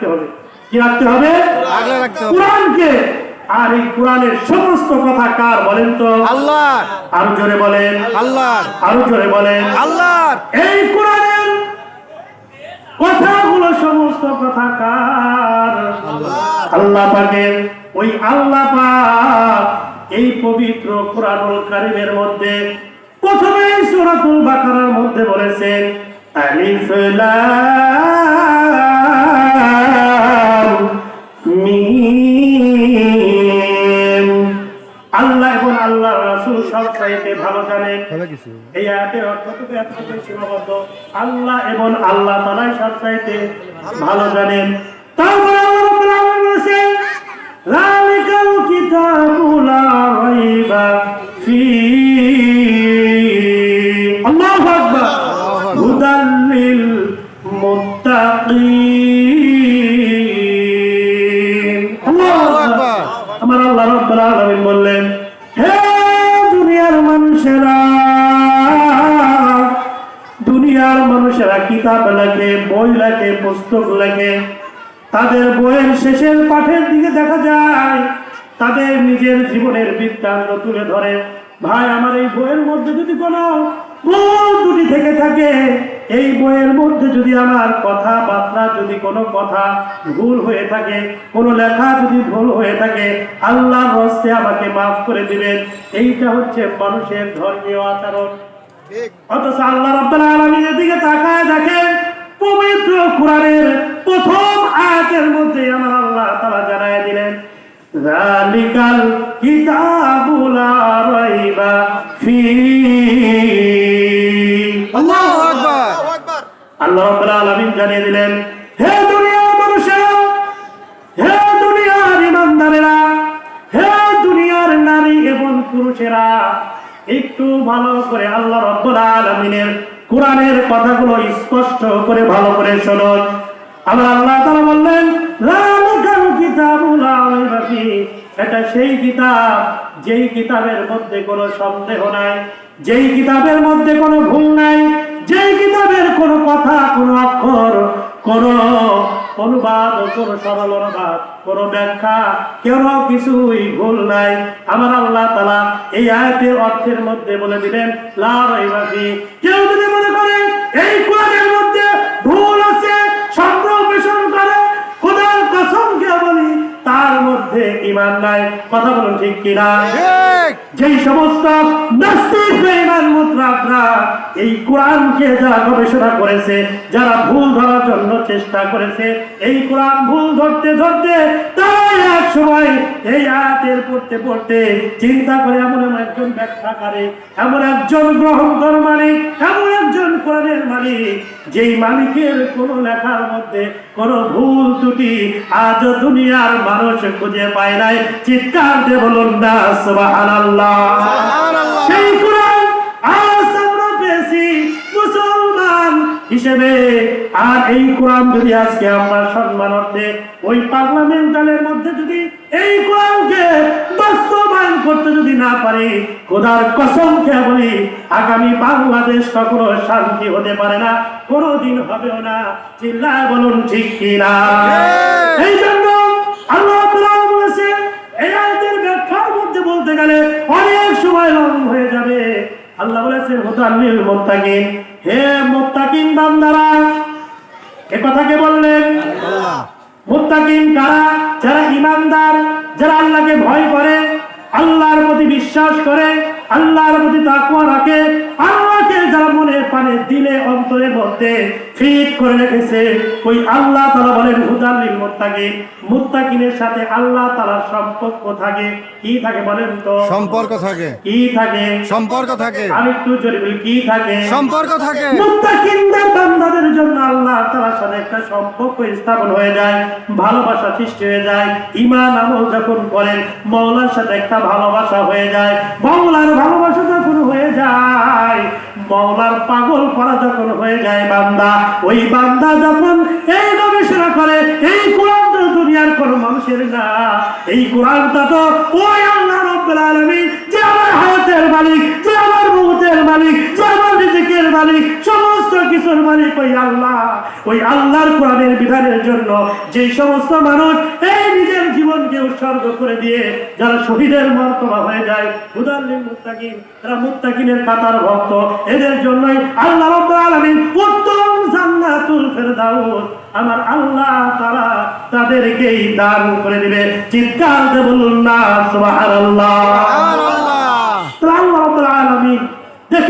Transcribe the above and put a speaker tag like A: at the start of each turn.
A: রাখতে হবে। কি রাখতে হবে? কোরআনকে। আর এই কোরআনের সমস্ত কথা কার বলেন তো?
B: আল্লাহ।
A: আরো জোরে বলেন
B: আল্লাহ।
A: আরো জোরে বলেন
B: আল্লাহ।
A: এই কোরআনের কথাগুলো সমস্ত কথা কার? আল্লাহ পাকের। ওই আল্লাহ পাক এই পবিত্র কোরআনুল কারীমের মধ্যে প্রথমে সূরাতুল বাকারার মধ্যে বলেছেন আলিফ লাম মিম। আল্লাহ এবং আল্লাহর রাসূল সবচাইতে ভালো জানেন। এই আয়াতের অর্থটুকু এতটুকু সীমাবদ্ধ। আল্লাহ এবং আল্লাহ তাআলাই সবচাইতে ভালো জানেন। তারপর আল্লাহ রাব্বুল আলামিন বলেছেন যালিকাল কিতাবু লা রাইবা ফীহি। আল্লাহু আকবার। হুদাল লিল মুত্তাকিন। আল্লাহু আকবার। আমার আল্লাহ রাব্বুল আলামিন বললেন হে দুনিয়ার মানুষেরা, দুনিয়ার মানুষেরা কিতাব লেখে, বই লেখে, পুস্তক লেখে। তাদের বইয়ের শেষের পাঠের দিকে দেখা যায় তাদের নিজের জীবনের বৃত্তান্ত তুলে ধরে। ভাই আমার এই বইয়ের মধ্যে যদি কোনো ভুল ত্রুটি থেকে থাকে, এই বইয়ের মধ্যে যদি আমার কথাবার্তা যদি কোনো কথা ভুল হয়ে থাকে, কোনো লেখা যদি ভুল হয়ে থাকে, আল্লাহর হস্তে আমাকে মাফ করে দিবেন। এইটা হচ্ছে মানুষের ধর্মীয় আচরণ। অথচ আল্লাহ রাব্বুল আলামিনের দিকে তাকায় দেখেন পবিত্র কোরআনের প্রথম আয়াতের মধ্যে আমার আল্লাহ তাআলা জানায় দিলেন যালিকাল কিতাবু লা রাইবা ফীহি। আল্লাহু আকবার। আল্লাহ রাব্বুল আলামিন জানিয়ে দিলেন হে দুনিয়ার মানুষেরা, হে দুনিয়ার ইমানদারেরা, হে দুনিয়ার নারী এবং পুরুষেরা, একটু ভালো করে আল্লাহ রাব্বুল আলামিনের কোরআনের কথাগুলো স্পষ্ট করে ভালো করে শুনুন। আমার আল্লাহ তাআলা বললেন যালিকাল কিতাবু লা রাইবা ফীহি। এটা সেই কিতাব যেই কিতাবের মধ্যে কোনো সন্দেহ নাই, যেই কিতাবের মধ্যে কোনো ভুল নাই, যেই কিতাবের কোনো কথা, কোনো অক্ষর, কোনো অনুবাদ, কোনো সরল অনুবাদ, কোনো ব্যাখ্যা, কেন কিছুই ভুল নাই। আমার আল্লাহ তাআলা এই আয়াতের অর্থের মধ্যে বলে দিলেন লা রাইবা ফীহি। কেউ যদি মনে করে এই কোরআনের মধ্যে ভুল আছে, সন্দেহ পোষণ করে, খোদার কসম কে বলি তার মধ্যে ঈমান নাই। কথা বলুন ঠিক কিনা? যেই সমস্ত নাস্তিক বেঈমান মুতরাফরা এই কোরআনকে যারা গবেষণা করেছে, যারা ভুল ধরার জন্য চেষ্টা করেছে, এই কোরআন ভুল ধরতে ধরতে তাই এক সময় এই আয়াতের পড়তে পড়তে চিন্তা করে এমন একজন ব্যাখ্যাকারী, এমন একজন গ্রহণকর মালিক, এমন একজন কোরআনের মালিক যেই মালিকের কোনো লেখার মধ্যে কোনো ভুল ত্রুটি আজ দুনিয়ার মানুষ খুঁজে পায় নাই। চিৎকার দিয়ে বলুন না সুবহানাল্লাহ। সেই কোরআন আজ আমরা পেয়েছি মুসলমান হিসেবে। আর এই কোরআন যদি আজকে আমরা সম্মানার্থে ওই পার্লামেন্টালের মধ্যে যদি এই কোরআনকে বাস্তবায়ন করতে যদি না পারি, খোদার কসম খেয়ে বলি আগামী বাংলাদেশ কখনো শান্তি হতে পারে না, কোনোদিন হবেও না। চিল্লায় বলুন ঠিক কিনা? এই জন্য আল্লাহ তাআলা বলেছেন এই আয়াতের ব্যাখ্যার মধ্যে বলতে গেলে অনেক সময় লম্ব হয়ে যাবে। আল্লাহ বলেছেন হুদাল লিল মুত্তাকিন। হে মুত্তাকিন বান্দারা, এ কথা কে বললেন? আল্লাহ। মুত্তাকিন কারা? যারা ঈমানদার, যারা আল্লাহকে ভয় করে, আল্লাহর প্রতি বিশ্বাস করে, আল্লাহর প্রতি তাকওয়া রাখে, আল্লাহকে যারা মনে প্রাণে দিলে অন্তরের মধ্যে ফিট করে রেখেছে, ওই আল্লাহ তাআলা বলেন হুদাল লিল মুত্তাকিন। মুত্তাকিনের সাথে আল্লাহ তাআলার সম্পর্ক থাকে। কি থাকে বলেন তো?
B: সম্পর্ক থাকে।
A: কি থাকে?
B: সম্পর্ক থাকে।
A: আর একটু জোরে বলি কি থাকে?
B: সম্পর্ক থাকে।
A: মুত্তাকিনদের বান্দাদের জন্য আল্লাহ তাআলার সাথে একটা সম্পর্ক স্থাপন হয়ে যায়, ভালোবাসা সৃষ্টি হয়ে যায়। ঈমান আমল যখন করেন মাওলার সাথে একটা ভালোবাসা হয়ে যায়। মাওলার ভালোবাসা যখন হয়ে যায়, মাওলার পাগল করা যখন হয়ে যায় বান্দা, ওই বান্দা যখন এই গবেষণা করে এই কোরআন তো দুনিয়ার কোনো মানুষের না, এই কোরআনটা তো ওই আল্লাহ রাব্বুল আলামিন যে আমার হায়াতের মালিক, যে আমার মউতের মালিক, যে আমার রিজিকের মালিক, সমস্ত সমস্ত কিছুর মালিক ওই আল্লাহ। ওই আল্লাহর কোরআনের বিধানের জন্য যে সমস্ত মানুষ এই নিজের জীবনকে উৎসর্গ করে দিয়ে যারা শহীদের মর্তবা হয়ে যায়, হুদাল লিল মুত্তাকিন, এরা মুত্তাকিনের কাতার ভক্ত, এদের জন্যই আল্লাহ রাব্বুল আলামিন উত্তম জান্নাতুল ফেরদাউস আমার আল্লাহ তাআলা তাদেরকেই দান করে দিবে। চিৎকার দিয়ে বলুন না সুবহানাল্লাহ।